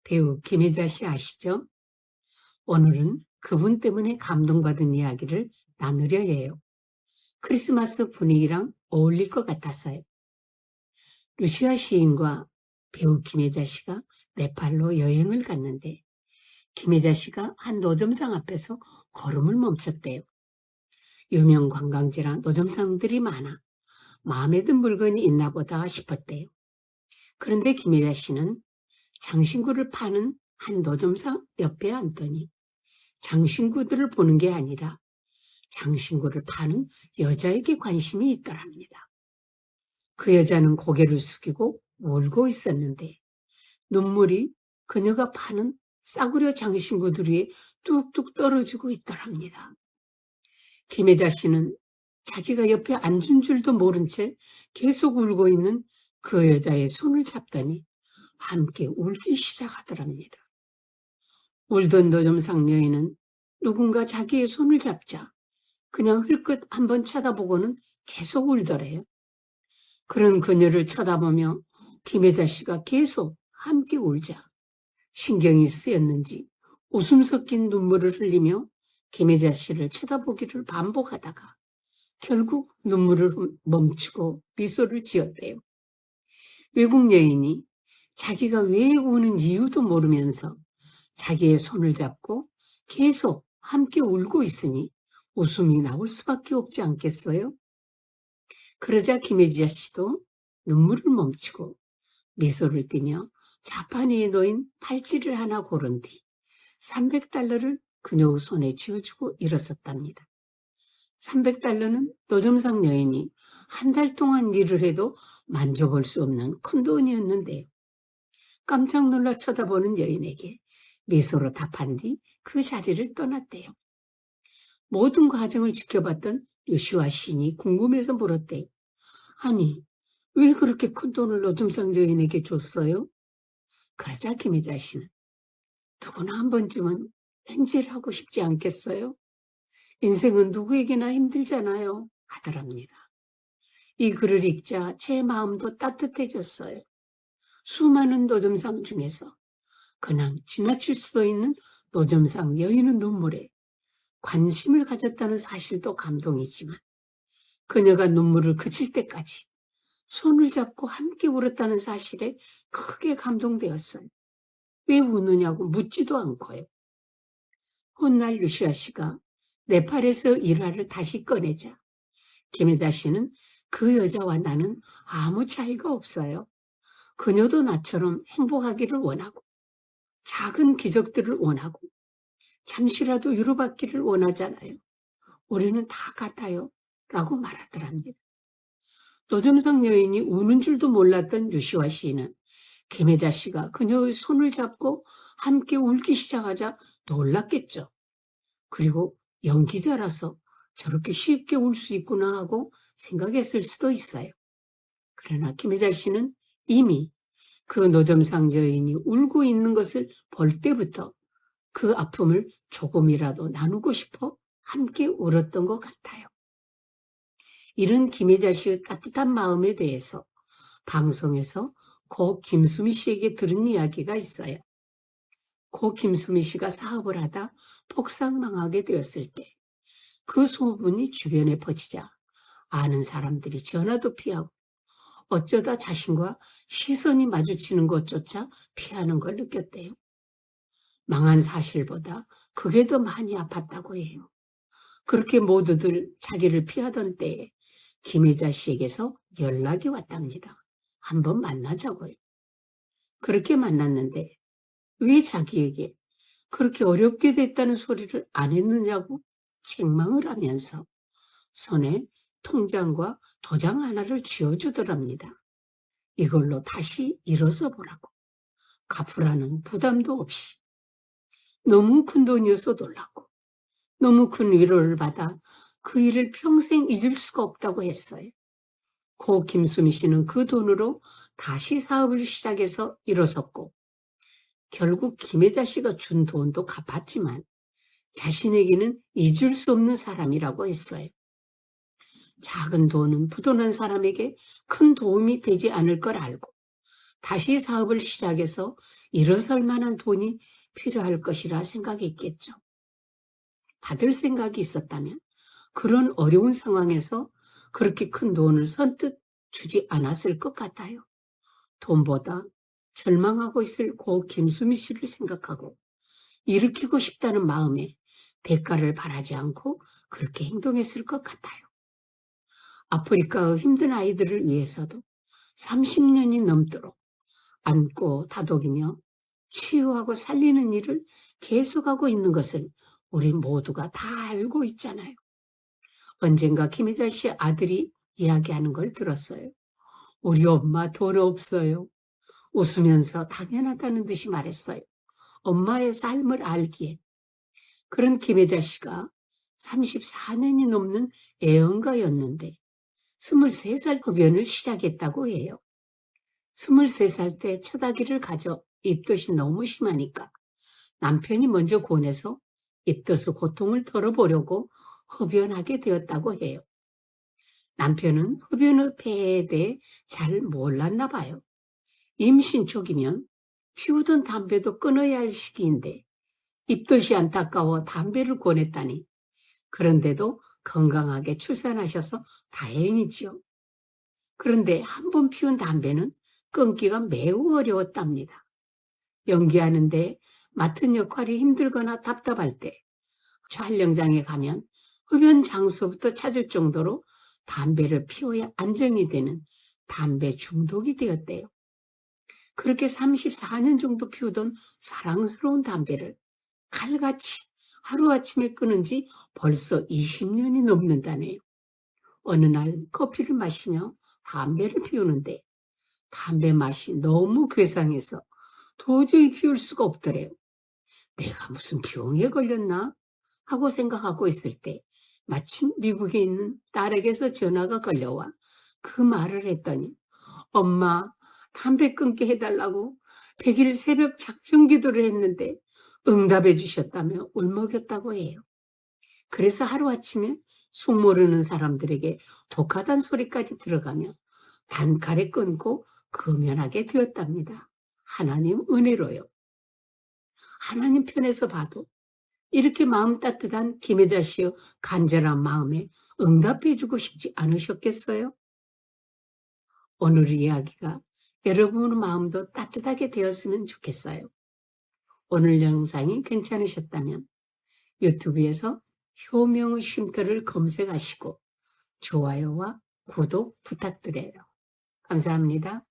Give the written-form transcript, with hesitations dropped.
배우 김혜자 씨 아시죠? 오늘은 그분 때문에 감동받은 이야기를 나누려 해요. 크리스마스 분위기랑 어울릴 것 같았어요. 루시아 시인과 배우 김혜자 씨가 네팔로 여행을 갔는데 김혜자 씨가 한 노점상 앞에서 걸음을 멈췄대요. 유명 관광지라 노점상들이 많아 마음에 든 물건이 있나 보다 싶었대요. 그런데 김혜자 씨는 장신구를 파는 한 노점상 옆에 앉더니 장신구들을 보는 게 아니라 장신구를 파는 여자에게 관심이 있더랍니다. 그 여자는 고개를 숙이고 울고 있었는데 눈물이 그녀가 파는 싸구려 장신구들 위에 뚝뚝 떨어지고 있더랍니다. 김혜자 씨는 자기가 옆에 앉은 줄도 모른 채 계속 울고 있는 그 여자의 손을 잡더니 함께 울기 시작하더랍니다. 울던 노점상 여인은 누군가 자기의 손을 잡자 그냥 흘끗 한번 쳐다보고는 계속 울더래요. 그런 그녀를 쳐다보며 김혜자 씨가 계속 함께 울자 신경이 쓰였는지 웃음 섞인 눈물을 흘리며 김혜자 씨를 쳐다보기를 반복하다가 결국 눈물을 멈추고 미소를 지었대요. 외국 여인이 자기가 왜 우는 이유도 모르면서 자기의 손을 잡고 계속 함께 울고 있으니 웃음이 나올 수밖에 없지 않겠어요? 그러자 김혜자 씨도 눈물을 멈추고 미소를 띠며 자판 위에 놓인 팔찌를 하나 고른 뒤 $300를 그녀의 손에 쥐어주고 일어섰답니다. $300는 노점상 여인이 한 달 동안 일을 해도 만져볼 수 없는 큰 돈이었는데요. 깜짝 놀라 쳐다보는 여인에게 미소로 답한 뒤 그 자리를 떠났대요. 모든 과정을 지켜봤던 요시와 시인이 궁금해서 물었대요. 아니, 왜 그렇게 큰 돈을 노점상 여인에게 줬어요? 그러자 김혜자 씨는 누구나 한 번쯤은 횡재를 하고 싶지 않겠어요? 인생은 누구에게나 힘들잖아요. 하더랍니다. 이 글을 읽자 제 마음도 따뜻해졌어요. 수많은 노점상 중에서 그냥 지나칠 수도 있는 노점상 여인의 눈물에 관심을 가졌다는 사실도 감동이지만 그녀가 눈물을 그칠 때까지 손을 잡고 함께 울었다는 사실에 크게 감동되었어요. 왜 우느냐고 묻지도 않고요. 훗날 루시아 씨가 네팔에서 일화를 다시 꺼내자 김혜자 씨는 그 여자와 나는 아무 차이가 없어요. 그녀도 나처럼 행복하기를 원하고 작은 기적들을 원하고 잠시라도 위로받기를 원하잖아요. 우리는 다 같아요. 라고 말하더랍니다. 노점상 여인이 우는 줄도 몰랐던 유시화 시인은 김혜자 씨가 그녀의 손을 잡고 함께 울기 시작하자 놀랐겠죠. 그리고 연기자라서 저렇게 쉽게 울 수 있구나 하고 생각했을 수도 있어요. 그러나 김혜자 씨는 이미 그 노점상 여인이 울고 있는 것을 볼 때부터 그 아픔을 조금이라도 나누고 싶어 함께 울었던 것 같아요. 이런 김혜자 씨의 따뜻한 마음에 대해서 방송에서 고 김수미 씨에게 들은 이야기가 있어요. 고 김수미 씨가 사업을 하다 폭삭 망하게 되었을 때 그 소문이 주변에 퍼지자 아는 사람들이 전화도 피하고 어쩌다 자신과 시선이 마주치는 것조차 피하는 걸 느꼈대요. 망한 사실보다 그게 더 많이 아팠다고 해요. 그렇게 모두들 자기를 피하던 때에 김혜자 씨에게서 연락이 왔답니다. 한번 만나자고요. 그렇게 만났는데 왜 자기에게 그렇게 어렵게 됐다는 소리를 안 했느냐고 책망을 하면서 손에 통장과 도장 하나를 쥐어주더랍니다. 이걸로 다시 일어서 보라고. 갚으라는 부담도 없이. 너무 큰 돈이어서 놀랐고 너무 큰 위로를 받아 그 일을 평생 잊을 수가 없다고 했어요. 고 김수미 씨는 그 돈으로 다시 사업을 시작해서 일어섰고 결국 김혜자 씨가 준 돈도 갚았지만 자신에게는 잊을 수 없는 사람이라고 했어요. 작은 돈은 부도난 사람에게 큰 도움이 되지 않을 걸 알고 다시 사업을 시작해서 일어설 만한 돈이 필요할 것이라 생각했겠죠. 받을 생각이 있었다면 그런 어려운 상황에서 그렇게 큰 돈을 선뜻 주지 않았을 것 같아요. 돈보다 절망하고 있을 고 김수미 씨를 생각하고 일으키고 싶다는 마음에 대가를 바라지 않고 그렇게 행동했을 것 같아요. 아프리카의 힘든 아이들을 위해서도 30년이 넘도록 안고 다독이며 치유하고 살리는 일을 계속하고 있는 것을 우리 모두가 다 알고 있잖아요. 언젠가 김혜자 씨 아들이 이야기하는 걸 들었어요. 우리 엄마 돈 없어요. 웃으면서 당연하다는 듯이 말했어요. 엄마의 삶을 알기에. 그런 김혜자 씨가 34년이 넘는 애언가였는데 23살 흡연을 시작했다고 해요. 23살 때 첫 아기를 가져 입덧이 너무 심하니까 남편이 먼저 권해서 입덧의 고통을 덜어보려고 흡연하게 되었다고 해요. 남편은 흡연의 폐해에 대해 잘 몰랐나 봐요. 임신 초기면 피우던 담배도 끊어야 할 시기인데 입덧이 안타까워 담배를 권했다니. 그런데도 건강하게 출산하셔서 다행이지요. 그런데 한 번 피운 담배는 끊기가 매우 어려웠답니다. 연기하는데 맡은 역할이 힘들거나 답답할 때 촬영장에 가면 흡연 장소부터 찾을 정도로 담배를 피워야 안정이 되는 담배 중독이 되었대요. 그렇게 34년 정도 피우던 사랑스러운 담배를 칼같이 하루아침에 끊은 지 벌써 20년이 넘는다네요. 어느 날 커피를 마시며 담배를 피우는데 담배 맛이 너무 괴상해서 도저히 피울 수가 없더래요. 내가 무슨 병에 걸렸나? 하고 생각하고 있을 때 마침 미국에 있는 딸에게서 전화가 걸려와 그 말을 했더니 엄마 담배 끊게 해달라고 100일 새벽 작정 기도를 했는데 응답해 주셨다며 울먹였다고 해요. 그래서 하루아침에 속 모르는 사람들에게 독하단 소리까지 들어가며 단칼에 끊고 금연하게 되었답니다. 하나님 은혜로요. 하나님 편에서 봐도 이렇게 마음 따뜻한 김혜자 씨의 간절한 마음에 응답해 주고 싶지 않으셨겠어요? 오늘 이야기가 여러분의 마음도 따뜻하게 되었으면 좋겠어요. 오늘 영상이 괜찮으셨다면 유튜브에서 효명의 쉼터를 검색하시고 좋아요와 구독 부탁드려요. 감사합니다.